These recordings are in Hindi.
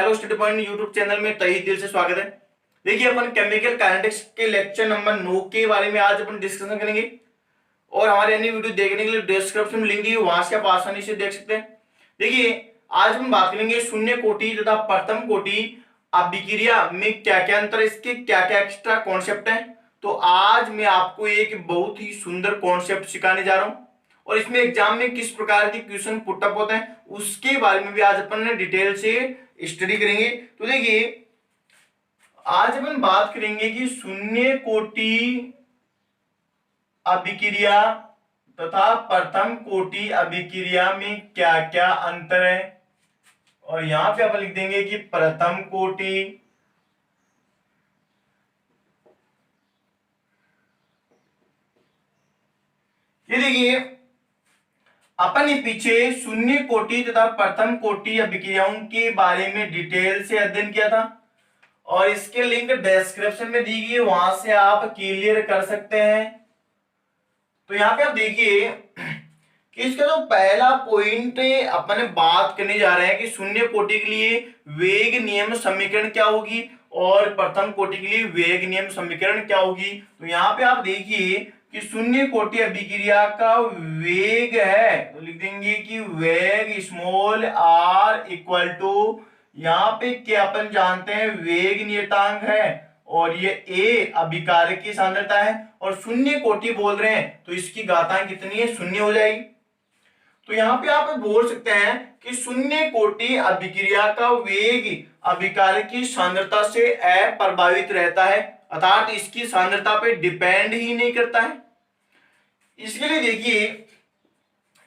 Hello study point YouTube channel में तहे दिल से स्वागत है। देखिए अपन केमिकल काइनेटिक्स के लेक्चर नंबर 9 के बारे में आज अपन डिस्कशन करेंगे और हमारे अन्य वीडियो देखने के लिए डिस्क्रिप्शन में लिंक दी वहां से आप आसानी से देख सकते हैं। देखिए आज हम बात करेंगे शून्य कोटि तथा प्रथम कोटि अभिक्रिया में क्या क्या अंतर है, इसके क्या क्या एक्स्ट्रा कॉन्सेप्ट है। तो आज मैं आपको एक बहुत ही सुंदर कॉन्सेप्ट सिखाने जा रहा हूं और इसमें एग्जाम में किस प्रकार के क्वेश्चन पुटअप होते हैं उसके बारे में भी आज अपन डिटेल से स्टडी करेंगे। तो देखिए आज अपन बात करेंगे कि शून्य कोटि अभिक्रिया तथा प्रथम कोटि अभिक्रिया में क्या क्या अंतर है और यहां पे अपन लिख देंगे कि प्रथम कोटि ये देखिए अपन पीछे शून्य कोटि तथा प्रथम कोटि अभिक्रियाओं के बारे में डिटेल से अध्ययन किया था और इसके लिंक डिस्क्रिप्शन में दी गई, वहां से आप क्लियर कर सकते हैं। तो यहाँ पे आप देखिए कि इसका जो पहला पॉइंट अपन बात करने जा रहे हैं कि शून्य कोटि के लिए वेग नियम समीकरण क्या होगी और प्रथम कोटि के लिए वेग नियम समीकरण क्या होगी। तो यहाँ पे आप देखिए कि शून्य कोटि अभिक्रिया का वेग है तो लिख देंगे कि वेग स्मॉल r इक्वल टू, यहाँ पे क्या अपन जानते हैं वेग नियतांक है और ये a अभिकारक की सांद्रता है और शून्य कोटि बोल रहे हैं तो इसकी घातांक कितनी है, शून्य हो जाएगी। तो यहाँ पे आप बोल सकते हैं कि शून्य कोटि अभिक्रिया का वेग अभिकारक की सांद्रता से अप्रभावित रहता है, अर्थात इसकी सांद्रता पे डिपेंड ही नहीं करता है। इसके लिए देखिए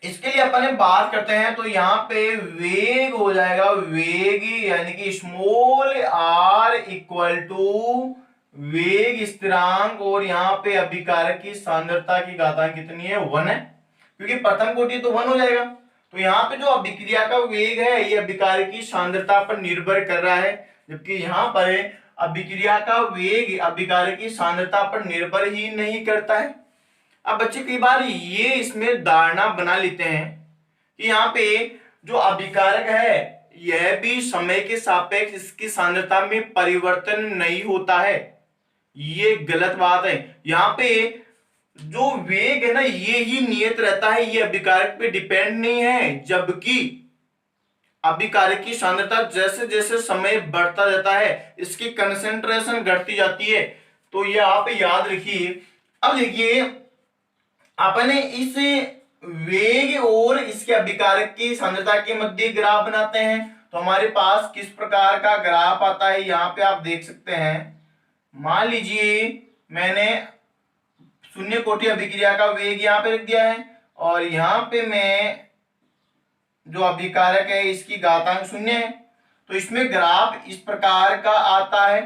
इसके लिए अपन बात करते हैं तो यहाँ पे वेग हो जाएगा वेग यानी कि स्मॉल r इक्वल टू वेग स्थिरांक और यहाँ पे अभिकारक की सांद्रता की घातांक कितनी है, 1 है, क्योंकि प्रथम कोटि तो 1 हो जाएगा। तो यहाँ पे जो अभिक्रिया का वेग है ये अभिकारक की सांद्रता पर निर्भर कर रहा है, जबकि यहाँ पर अभिक्रिया का वेग अभिकारक की सांद्रता पर निर्भर ही नहीं करता है। अब बच्चे कई बार ये इसमें धारणा बना लेते हैं कि यहाँ पे जो अभिकारक है यह भी समय के सापेक्ष इसकी सांद्रता में परिवर्तन नहीं होता है, ये गलत बात है। यहाँ पे जो वेग है ना ये ही नियत रहता है, ये अभिकारक पे डिपेंड नहीं है, जबकि अभिकारक की सांद्रता जैसे जैसे समय बढ़ता जाता है इसकी कंसंट्रेशन घटती जाती है। तो ये आप याद रखिए। अब देखिए अपने इस वेग और इसके अभिकारक की सांद्रता के मध्य ग्राफ बनाते हैं तो हमारे पास किस प्रकार का ग्राफ आता है, यहाँ पे आप देख सकते हैं। मान लीजिए मैंने शून्य कोटि अभिक्रिया का वेग यहाँ पे रख दिया है और यहाँ पे मैं जो अभिकारक है इसकी घातांक 0 है, तो इसमें ग्राफ इस प्रकार का आता है।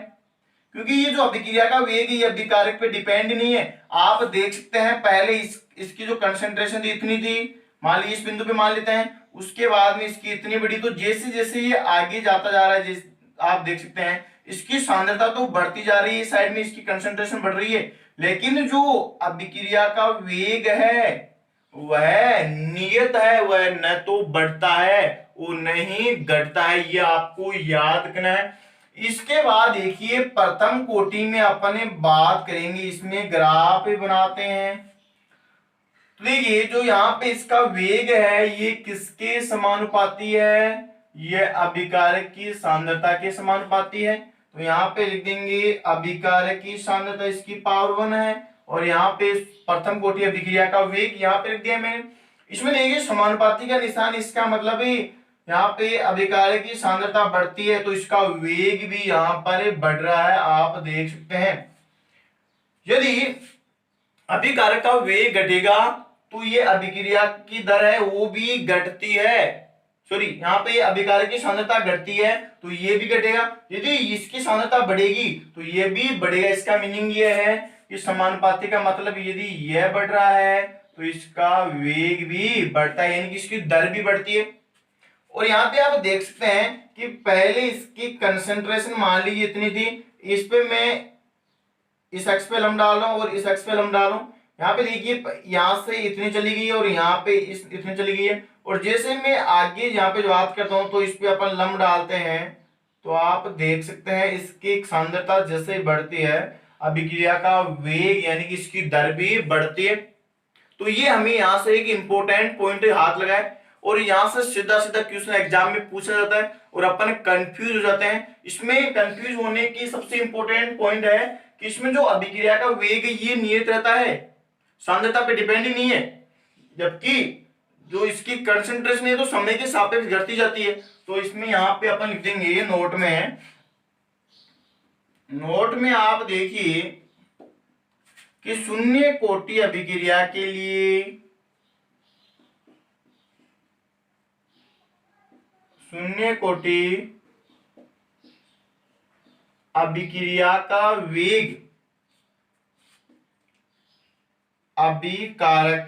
क्योंकि ये जो अभिक्रिया का वेग है ये अभिकारक पे डिपेंड नहीं है। आप देख सकते हैं पहले इसकी जो कंसंट्रेशन थी इतनी थी, मान लीजिए इस बिंदु पे मान लेते हैं, उसके बाद में इसकी इतनी बड़ी, तो जैसे जैसे ये आगे जाता जा रहा है आप देख सकते हैं इसकी सांद्रता तो बढ़ती जा रही है, साइड में इसकी कंसंट्रेशन बढ़ रही है, लेकिन जो अभिक्रिया का वेग है वह नियत है, वह न तो बढ़ता है वो नहीं घटता है, ये आपको याद करना है। इसके बाद देखिए प्रथम कोटि में अपन बात करेंगे, इसमें ग्राफ बनाते हैं। तो देखिए जो यहाँ पे इसका वेग है ये किसके समानुपाती है, ये अभिकारक की सांद्रता के समानुपाती है। तो यहाँ पे लिख देंगे अभिकारक की सांद्रता इसकी पावर 1 है और यहाँ पे प्रथम कोटि अभिक्रिया का वेग यहाँ पे लिख दिया मैंने। इसमें देखिए समानुपाती का निशान, इसका मतलब है यहाँ पे अभिकारक की सांद्रता बढ़ती है तो इसका वेग भी यहाँ पर बढ़ रहा है, आप देख सकते हैं। यदि अभिकारक का वेग घटेगा तो ये अभिक्रिया की दर है वो भी घटती है, सॉरी यहाँ पे अभिकारक की सांद्रता घटती है तो ये भी घटेगा। यदि इसकी सांद्रता बढ़ेगी तो ये भी बढ़ेगा। इसका मीनिंग ये है कि समानुपाती का मतलब यदि यह बढ़ रहा है तो इसका वेग भी बढ़ता है, यानी कि इसकी दर भी बढ़ती है। और यहाँ पे आप देख सकते हैं कि पहले इसकी कंसंट्रेशन मान लीजिए इतनी थी, इस पे मैं इस एक्स पे लंब डाल रहा हूं और इस एक्स पे लंब डाल रहा हूं। यहाँ पे देखिए यहां से इतनी चली गई है और यहाँ पे इतनी चली गई है, और जैसे मैं आगे यहाँ पे बात करता हूं तो इस पे अपन लंब डालते हैं तो आप देख सकते हैं इसकी सांद्रता जैसे बढ़ती है अभिक्रिया का वेग यानी कि इसकी दर भी बढ़ती है। तो ये हमें यहां से एक इंपॉर्टेंट पॉइंट हाथ लगाए और यहां से सीधा सीधा क्वेश्चन एग्जाम में पूछा जाता है और अपन कंफ्यूज हो जाते हैं। इसमें कंफ्यूज होने की सबसे इंपॉर्टेंट पॉइंट है कि इसमें जो अभिक्रिया का वेग है ये नियत रहता है, सांद्रता पे डिपेंड ही नहीं है, जबकि जो इसकी कंसंट्रेशन है तो समय के सापेक्ष घटती जाती है। तो इसमें यहाँ पे अपन लिख देंगे नोट में आप देखिए कि शून्य कोटि अभिक्रिया के लिए शून्य कोटि अभिक्रिया का वेग अभिकारक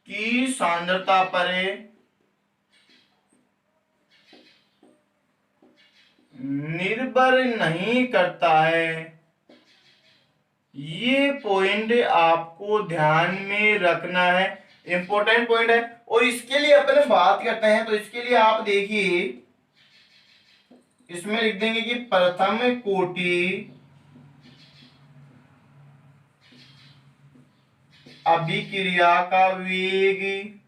की सांद्रता पर निर्भर नहीं करता है। ये पॉइंट आपको ध्यान में रखना है, इंपॉर्टेंट पॉइंट है। और इसके लिए अपन बात करते हैं तो इसके लिए आप देखिए इसमें लिख देंगे कि प्रथम कोटि अभिक्रिया का वेग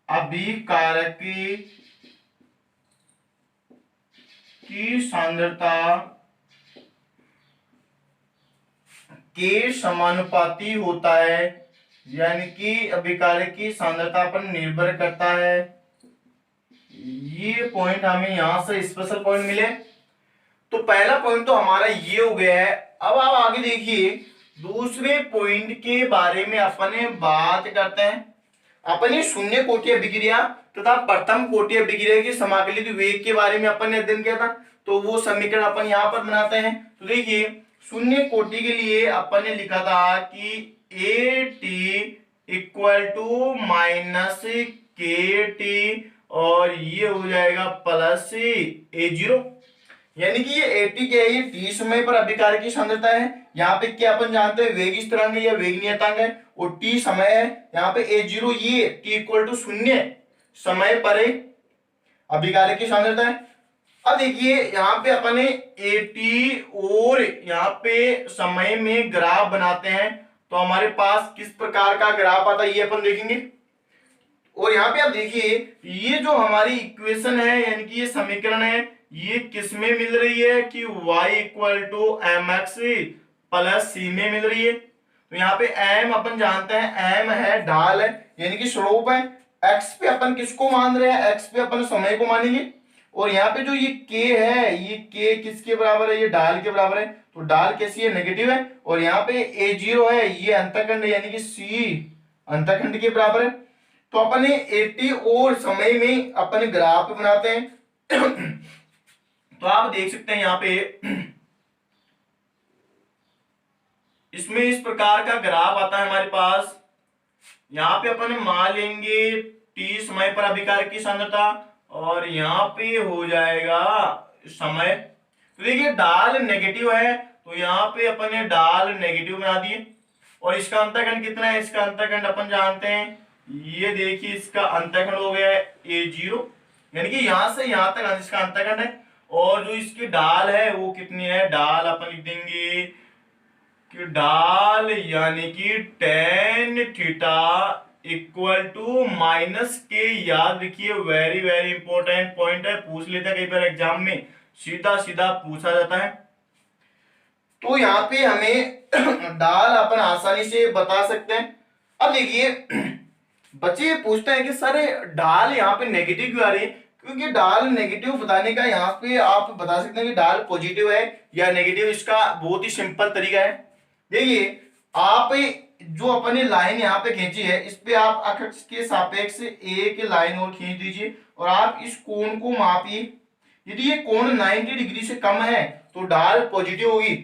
अभिकारक की सांद्रता के समानुपाती होता है, यानी कि अभिकारक की सांद्रता पर निर्भर करता है। ये पॉइंट हमें यहां से स्पेशल पॉइंट मिले। तो पहला पॉइंट तो हमारा ये हो गया है। अब आप आगे देखिए दूसरे पॉइंट के बारे में अपने बात करते हैं। अपनी शून्य कोटि अभिक्रिया तथा प्रथम कोटि अभिक्रिया के समाकलित वेग के बारे में अपन ने अध्ययन किया था, तो वो समीकरण अपन यहाँ पर बनाते हैं। तो देखिए शून्य कोटि के लिए अपन ने लिखा था कि A T equal to minus K T और ये हो जाएगा प्लस ए जीरो, यानी कि ये एटी क्या है, ये टी समय पर अभिकारक की सांद्रता है। यहाँ पे क्या अपन जानते हैं वेग स्थिरांक या वेग नियतांक है और टी समय है। यहाँ पे ए जीरो ये टी इक्वल टू शून्य समय पर अभिकारक की सांद्रता है। अब देखिए यहाँ पे अपन एटी और यहाँ पे समय में ग्राफ बनाते हैं तो हमारे पास किस प्रकार का ग्राफ आता है ये अपन देखेंगे। और यहाँ पे आप देखिए ये जो हमारी इक्वेशन है यानी कि ये समीकरण है ये किस में मिल रही है कि y equal to M X plus C में मिल रही है। तो यहाँ पे m अपन जानते हैं m है ढाल है यानी कि स्लोप है। x पे अपन किसको मान रहे हैं, x पे अपन समय को मानेंगे। और यहाँ पे जो ये k है ये k किसके बराबर है, ये ढाल के बराबर है। तो ढाल कैसी है, नेगेटिव है। और यहाँ पे a जीरो है ये अंतःखंड यानी कि c अंतःखंड के बराबर है। तो अपन 80 और समय में अपन ग्राफ बनाते हैं। तो आप देख सकते हैं यहाँ पे इसमें इस प्रकार का ग्राफ आता है हमारे पास। यहाँ पे अपन मान लेंगे t समय पर अभिकारक की सांद्रता और यहाँ पे हो जाएगा समय। तो देखिए डाल नेगेटिव है तो यहाँ पे अपन ने डाल नेगेटिव बना दिए। और इसका अंतःखंड कितना है, इसका अंतःखंड अपन जानते हैं, ये देखिए इसका अंतःखंड हो गया है ए जीरो, यानी कि यहां से यहां तक इसका अंतःखंड है। और जो इसकी डाल है वो कितनी है, डाल अपन लिख देंगे कि डाल यानी कि tan theta equal to minus K. याद रखिए वेरी वेरी इंपॉर्टेंट पॉइंट है, पूछ लेता है कई बार एग्जाम में, सीधा सीधा पूछा जाता है। तो यहाँ पे हमें डाल अपन आसानी से बता सकते हैं। अब देखिए बच्चे पूछते हैं कि सर डाल यहाँ पे नेगेटिव क्यों आ रही है, क्योंकि डाल नेगेटिव बताने का यहाँ पे आप बता सकते हैं कि डाल पॉजिटिव है या नेगेटिव। इसका बहुत ही सिंपल तरीका है। देखिए आप जो अपने लाइन यहाँ पे खींची है इस पे आप अक्ष के सापेक्ष एक लाइन और खींच दीजिए और आप इस कोण को मापिए। यदि ये कोण 90 डिग्री से कम है तो डाल पॉजिटिव होगी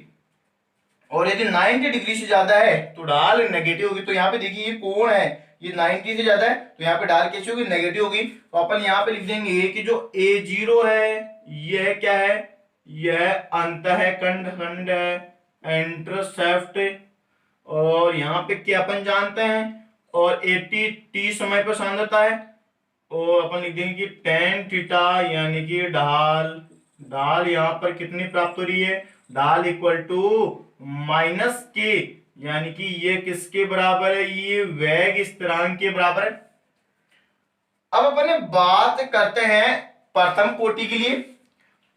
और यदि 90 डिग्री से ज्यादा है तो डाल नेगेटिव होगी। तो यहाँ पे देखिए ये कोण है ये 90 से ज्यादा है तो यहाँ पे डाल कैसे होगी, नेगेटिव होगी। तो अपन यहाँ पे लिख देंगे कि जो ए जीरो है यह क्या है, यह अंतःखंड खंड है, इंटरसेप्ट और यहाँ पे के अपन जानते हैं, और 80 टी समय पर सांद्रता है, और अपन लिख देंगे कि टेन थीटा यानी कि ढाल, ढाल यहाँ पर कितनी प्राप्त हो रही है, ढाल इक्वल टू माइनस के, यानी कि ये किसके बराबर है, ये वेग स्थिरांक के बराबर है। अब अपन बात करते हैं प्रथम कोटि के लिए,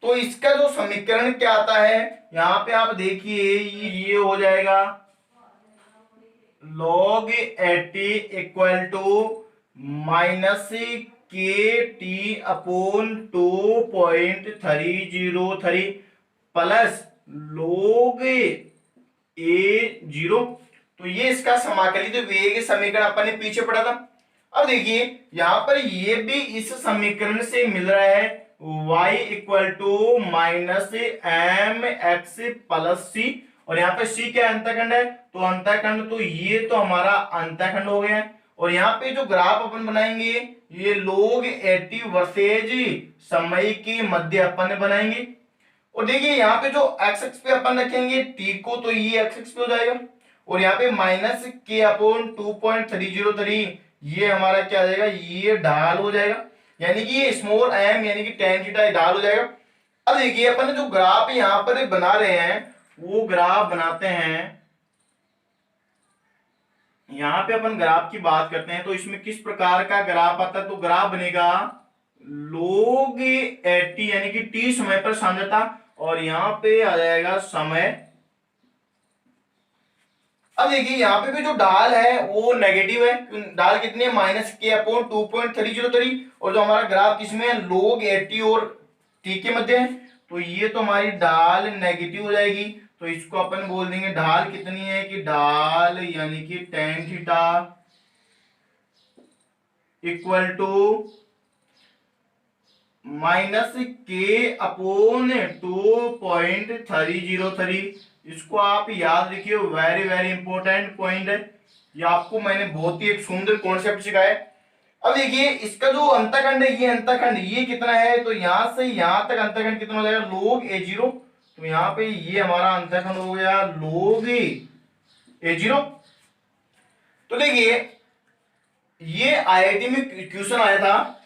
तो इसका जो समीकरण क्या आता है, यहां पे आप देखिए ये हो जाएगा log 80 equal to minus K T upon 2.303 plus log A zero. तो ये इसका समाकलित वेग समीकरण अपन ने पीछे पढ़ा था। अब देखिए यहां पर ये भी इस समीकरण से मिल रहा है y equal to minus M X plus C, और यहाँ पे c क्या अंतःखंड है, तो अंतःखंड, तो ये तो हमारा अंतःखंड हो गया है। और यहाँ पे जो ग्राफ अपन बनाएंगे ये log 80 वर्सेज समय के मध्य अपन बनाएंगे। और देखिए यहाँ पे जो एक्स एक्स पे अपन रखेंगे टी को, तो ये एक्स एक्स पे हो जाएगा, और यहाँ पे माइनस के अपॉन 2.303 ये हमारा क्या आ जाएगा, ये ढाल हो जाएगा, यानी कि ये स्मॉल एम यानी कि टेन थीटा ढाल हो जाएगा। अब देखिए अपन जो ग्राफ यहाँ पर बना रहे हैं वो ग्राफ बनाते हैं, यहाँ पे अपन ग्राफ की बात करते हैं, तो इसमें किस प्रकार का ग्राफ आता है, तो ग्राफ बनेगा log 80 यानी कि टी समय पर सांद्रता, और यहां पे आ जाएगा समय। अब देखिए यहाँ पे भी जो ढाल है वो नेगेटिव है, ढाल कितनी है, माइनस के अपॉन 2.303, और जो हमारा ग्राफ किसमें है, log 80 और टी के मध्य है, तो ये तो हमारी ढाल नेगेटिव हो जाएगी। तो इसको अपन बोल देंगे ढाल कितनी है, कि ढाल यानी कि tan theta equal to minus K upon 2.303। इसको आप याद रखिए, वेरी वेरी इंपॉर्टेंट पॉइंट है, ये आपको मैंने बहुत ही एक सुंदर कॉन्सेप्ट सिखाया। अब देखिए इसका जो अंतःखंड है, ये अंतःखंड ये कितना है, तो यहां से यहां तक अंतःखंड कितना हो जाएगा, log ए जीरो। तो यहाँ पे ये हमारा अंतःखंड हो गया log ए जीरो। तो देखिए ये आईआईटी में क्वेश्चन आया था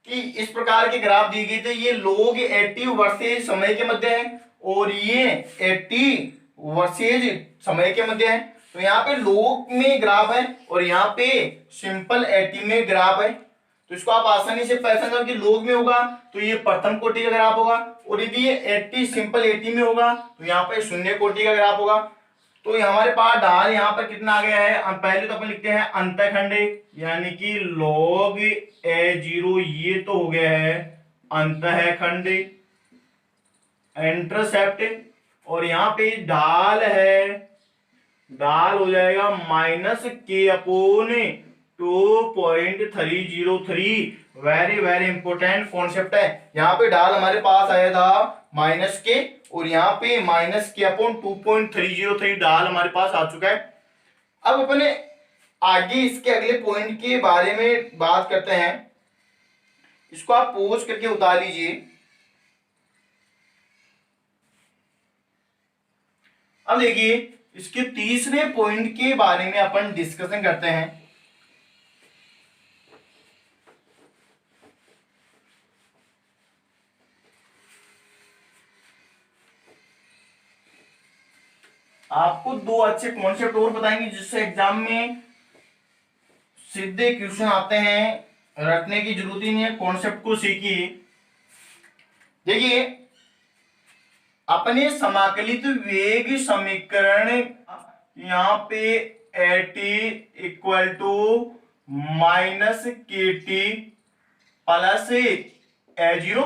कि इस प्रकार के ग्राफ दिए गए थे, ये log 80 वर्सेज समय के मध्य है, और ये 80 वर्सेज समय के मध्य है। तो यहाँ पे log में ग्राफ है और यहाँ पे सिंपल 80 में ग्राफ है, तो इसको आप आसानी से पहचान जाओ कि log में होगा तो ये प्रथम कोटि का ग्राफ होगा, और यदि ये 80 सिंपल 80 में होगा तो यहाँ पे शून्य कोटि का ग्राफ होगा। तो हमारे पास ढाल यहाँ पर कितना आ गया है, पहले तो अपन लिखते हैं अंतःखंड यानी कि log ए जीरो, ये तो हो गया है अंतःखंड इंटरसेप्ट, और यहाँ पे ढाल है, ढाल हो जाएगा minus K upon 2.303। Very very important concept है, यहाँ पे ढाल हमारे पास आया था माइनस के, और यहाँ पे माइनस के अपॉन 2.303 ढाल हमारे पास आ चुका है। अब अपने आगे इसके अगले पॉइंट के बारे में बात करते हैं, इसको आप पोज करके उतार लीजिए। अब देखिए इसके तीसरे पॉइंट के बारे में अपन डिस्कशन करते हैं। आपको दो अच्छे कॉन्सेप्ट और बताएंगे जिससे एग्जाम में सीधे क्वेश्चन आते हैं, रटने की जरूरत ही नहीं है, कॉन्सेप्ट को सीखिए। देखिए अपने समाकलित वेग समीकरण यहाँ पे 80 equal to minus K T plus A zero,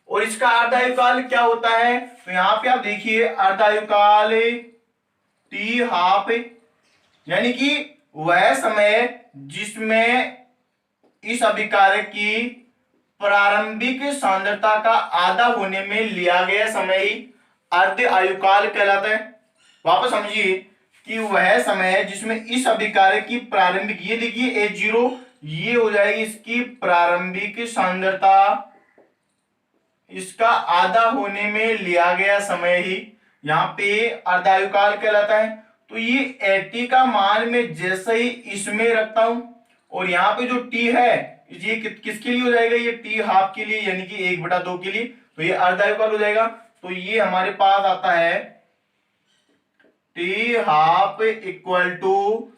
और इसका अर्धायुकाल क्या होता है, तो यहाँ पे आप देखिए अर्धायुकाल टी हाफ, यानी कि वह समय जिसमें इस अभिकारक की प्रारंभिक सांद्रता का आधा होने में लिया गया समय ही अर्ध आयुकाल कहलाता है। वापस समझिए कि वह समय है जिसमें इस अभिकारक की प्रारंभिक, ये देखिए ए जीरो, ये हो जाएगी इसकी प्रारंभिक सांद्रता, इसका आधा होने में लिया गया समय ही यहाँ पे अर्धायुकाल कहलाता है। तो ये 80 का मान मैं जैसे ही इसमें रखता हूं, और यहाँ पे जो टी है ये किसके लिए हो जाएगा, ये टी हाफ के लिए, यानी कि 1/2 के लिए, तो ये अर्धायुकाल हो जाएगा। तो ये हमारे पास आता है T half equal to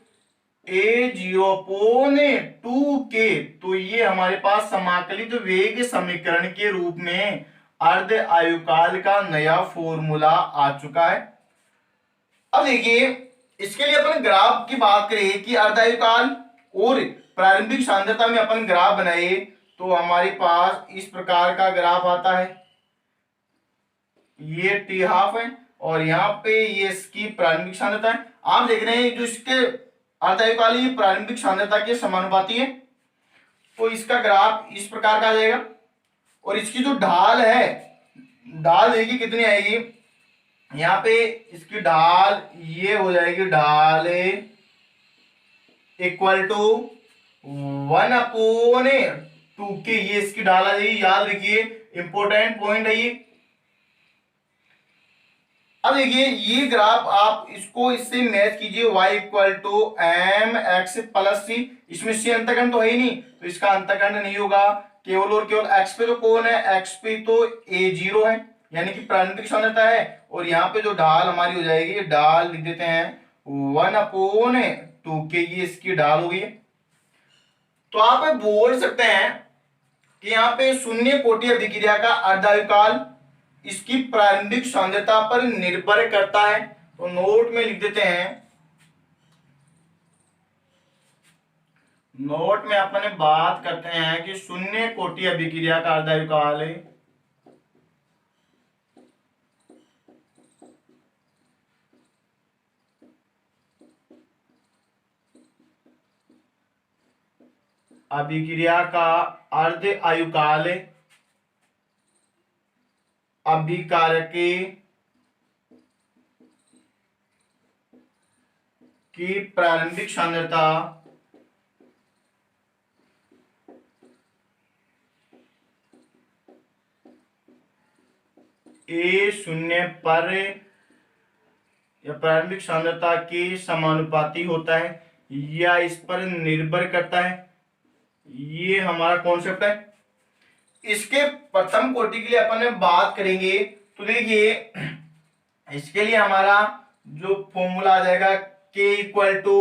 A0/2K। तो ये हमारे पास समाकलित वेग समीकरण के रूप में अर्ध आयुकाल का नया फॉर्मूला आ चुका है। अब देखिए इसके लिए अपन ग्राफ की बात करें कि अर्धायुकाल और प्रारंभिक सांद्रता में अपन ग्राफ बनाए तो हमारे पास इस प्रकार का ग्राफ आता है। ये टी हाफ है और यहाँ पे ये इसकी प्रारंभिक सांद्रता है। आप देख रहे हैं जो इसके अर्धायुकाल ये प्रारंभिक सांद्रता के समानुपाती है, तो इसका ग्राफ इस प्रकार का आ जाएगा। और इसकी जो ढाल है, ढाल देखिए कितनी आएगी, यहाँ पे इसकी ढाल ये हो जाएगी, ढाल इक्वल टू 1/2K, ये इसकी ढाल आ जाएगी। याद रखिए इंपॉर्टेंट पॉइंट है ये। अब देखिए ये ग्राफ आप इसको इससे मैच कीजिए, y equal to mx plus c। इसमें c अंतःखंड तो है ही नहीं, तो इसका अंतःखंड नहीं होगा। केवल और केवल x पे तो कौन है, x पे तो A0 है, यानी कि प्रारंभिक सांद्रता है। और यहाँ पे जो ढाल हमारी हो जाएगी, ढाल लिख देते हैं 1/2K, ये इसकी ढाल हो गई। तो आप बोल सकते हैं कि यहाँ पे शून्य कोटि अभिक्रिया का अर्धायुकाल इसकी प्रारंभिक सांद्रता पर निर्भर करता है। तो नोट में लिख देते हैं, नोट में अपन बात करते हैं कि शून्य कोटि अभिक्रिया का अर्धायुकाल अभिक्रिया का अर्ध आयुकाल अभिकारक की प्रारंभिक सांद्रता A0 पर या प्रारंभिक सांद्रता के समानुपाती होता है या इस पर निर्भर करता है। ये हमारा कॉन्सेप्ट है। इसके प्रथम कोटि के लिए अपन बात करेंगे तो देखिए इसके लिए हमारा जो फॉर्मूला आ जाएगा K equal to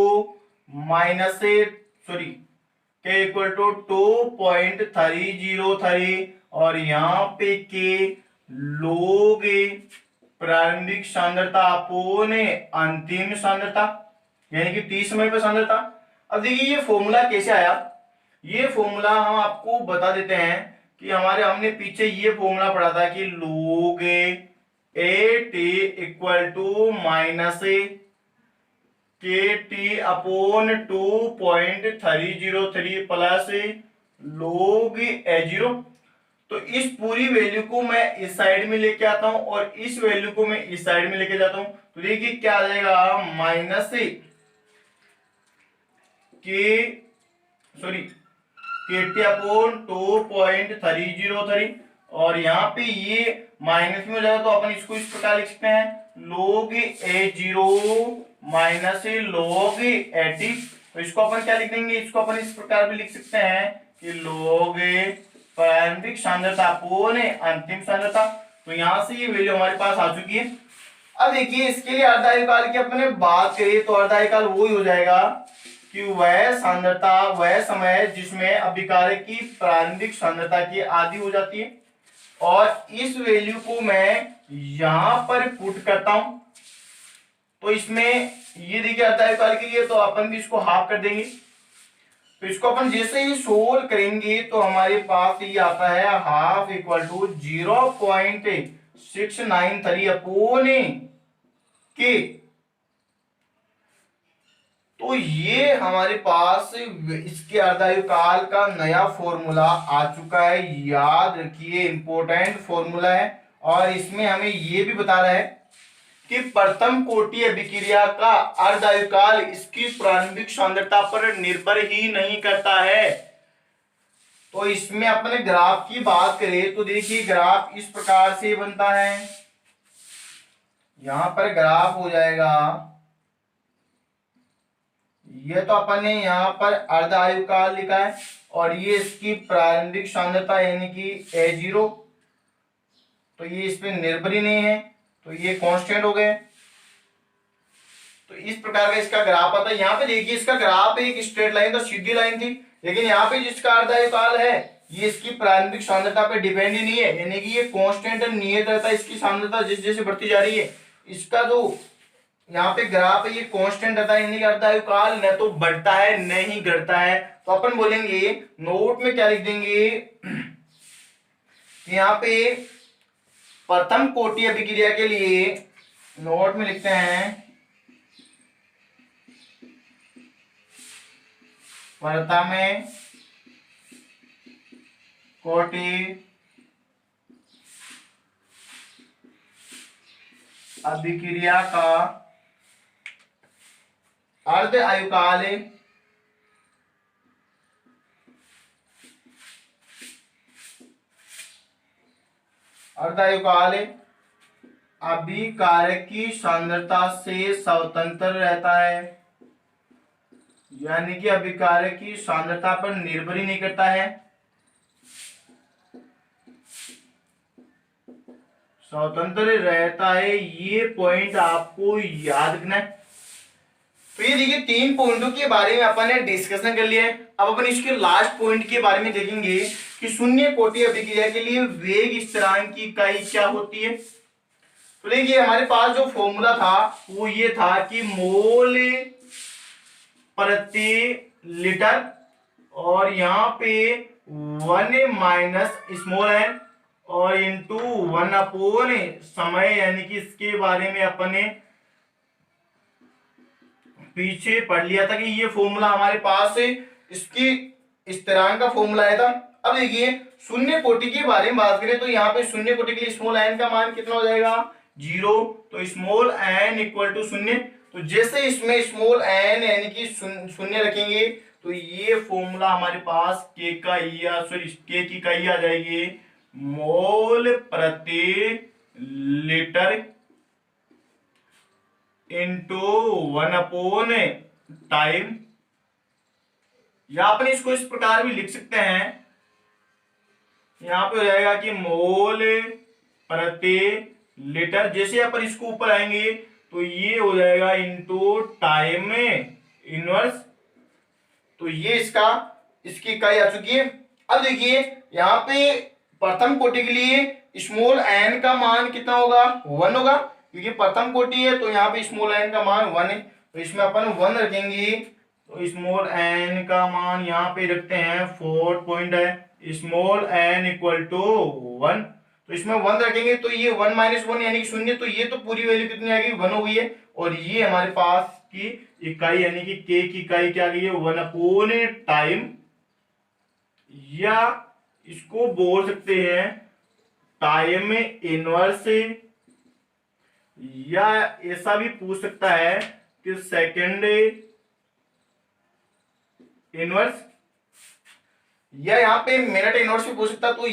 K equal to 2.303 और यहाँ पे K लोग प्रारंभिक सांद्रता अपोने अंतिम सांद्रता, यानी कि T समय पर सांद्रता। अब देखिए ये फॉर्मूला कैसे आया, ये फॉर्मूला हम आपको बता देते हैं कि हमने पीछे ये फॉर्मूला पढ़ा था कि log AT equal to minus KT upon 2.303 plus log A0। तो इस पूरी वैल्यू को मैं इस साइड में लेके आता हूं और इस वैल्यू को मैं इस साइड में लेके जाता हूं। तो देखिए क्या आ जाएगा, माइनस KT अपॉन 2.303 और यहाँ पे ये माइनस में हो जाएगा तो अपन इसको इस प्रकार लिख सकते हैं, log A0 minus log AT। तो इसको अपन क्या लिख देंगे, इसको अपन इस प्रकार भी लिख सकते हैं कि log प्रारंभिक सांद्रता अपोन अंतिम सांद्रता। तो यहां से ये वैल्यू हमारे पास आ चुकी है। अब देखिए इसके लिए अर्धायुकाल की अपने बात करें तो अर्धायुकाल वो ही हो जाएगा कि वह सांद्रता, वह समय जिसमें अभिकारक की प्रारंभिक सांद्रता की आधी हो जाती है। और इस वैल्यू को मैं यहां पर पुट करता हूं तो इसमें ये देखिए अर्धायुकाल के लिए तो अपन भी इसको हाफ कर देंगे। तो इसको अपन जैसे ही सोल्व करेंगे तो हमारे पास ये आता है half equal to 0.693 upon K। तो ये हमारे पास इसके अर्धायुकाल का नया फॉर्मूला आ चुका है। याद रखिए इंपॉर्टेंट फॉर्मूला है और इसमें हमें ये भी बता रहा है कि प्रथम कोटि अभिक्रिया का अर्धायुकाल इसकी प्रारंभिक सांद्रता पर निर्भर ही नहीं करता है। तो इसमें अपने ग्राफ की बात करें तो देखिए ग्राफ इस प्रकार से बनता है। यहां पर ग्राफ हो जाएगा ये तो अपन ने यहाँ पर अर्ध आयुकाल लिखा है और ये इसकी प्रारंभिक सांद्रता यानी कि A0, तो ये इस पे निर्भर ही नहीं है, तो ये कांस्टेंट हो गए। तो इस प्रकार का इसका ग्राफ आता है। यहाँ पे देखिए इसका ग्राफ एक स्ट्रेट लाइन था, सीधी लाइन थी, लेकिन यहाँ पे जिसका अर्ध आयुकाल है ये इसकी प्रारंभिक सांद्रता पे डिपेंड ही नहीं है, यानी कि ये कांस्टेंट नियत रहता है। इसकी सांद्रता जैसे जैसे बढ़ती जा रही है, इसका जो यहाँ पे ग्राफ है ये कांस्टेंट रहता है, यानी कि अर्ध आयुकाल न तो बढ़ता है न ही घटता है। तो अपन बोलेंगे नोट में क्या लिख देंगे, यहाँ पे प्रथम कोटि अभिक्रिया के लिए नोट में लिखते हैं प्रथम कोटि अभिक्रिया का अर्ध आयुकाल अभिकारक की सांद्रता से स्वतंत्र रहता है, यानी कि अभिकारक की सांद्रता पर निर्भर ही नहीं करता है, स्वतंत्र रहता है। ये पॉइंट आपको याद रखना है। तो ये देखिए 3 पॉइंटों के बारे में अपन ने डिस्कशन कर लिया है। अब अपन इसके लास्ट पॉइंट के बारे में देखेंगे कि शून्य कोटि अभिक्रिया के लिए वेग स्थिरांक की इकाई क्या होती है। तो देखिए हमारे पास जो फॉर्मूला था वो ये था कि मोल प्रति लीटर और यहाँ पे 1 माइनस स्मॉल एन और इंटू 1 अपॉन समय, यानी कि इसके बारे में अपन ने पीछे पढ़ लिया था कि ये फॉर्मूला हमारे पास है, इसकी स्थिरांक का फॉर्मूला आया था। अब देखिए शून्य कोटि के बारे में बात करें तो यहाँ पे शून्य कोटि के लिए स्मॉल एन का मान कितना हो जाएगा 0, तो स्मॉल एन इक्वल टू 0। तो जैसे इसमें स्मॉल एन यानी कि 0 रखेंगे तो ये फॉर्मूला हमारे पास के की इकाई आ जाएगी मोल प्रति लीटर इंटू 1 अपॉन टाइम, या अपन इसको इस प्रकार भी लिख सकते हैं, यहां पे हो जाएगा कि मोल प्रति लीटर। जैसे अपन इसको ऊपर आएंगे तो ये हो जाएगा इंटू टाइम इनवर्स, तो ये इसकी इकाई आ चुकी है। अब देखिए यहाँ पे प्रथम कोटि के लिए स्मॉल एन का मान कितना होगा 1 होगा, क्योंकि प्रथम कोटि है तो यहाँ पे स्मॉल एन का मान 1 है, तो इसमें अपन 1 रखेंगे। तो स्मॉल एन का मान यहाँ पे रखते हैं 4 पॉइंट है, स्मॉल एन इक्वल टू 1, तो इसमें 1 रखेंगे तो ये 1 माइनस 1 यानी कि 0, तो ये तो पूरी वैल्यू कितनी आ गई 1 हो गई है। और ये हमारे पास की इकाई यानी कि के की इकाई क्या आ गई है 1 अपॉन टाइम, या इसको बोल सकते हैं टाइम इनवर्स, या ऐसा भी पूछ सकता है कि सेकंड इनवर्स, या यहाँ पे मिनट इनवर्स भी पूछ सकता है। तो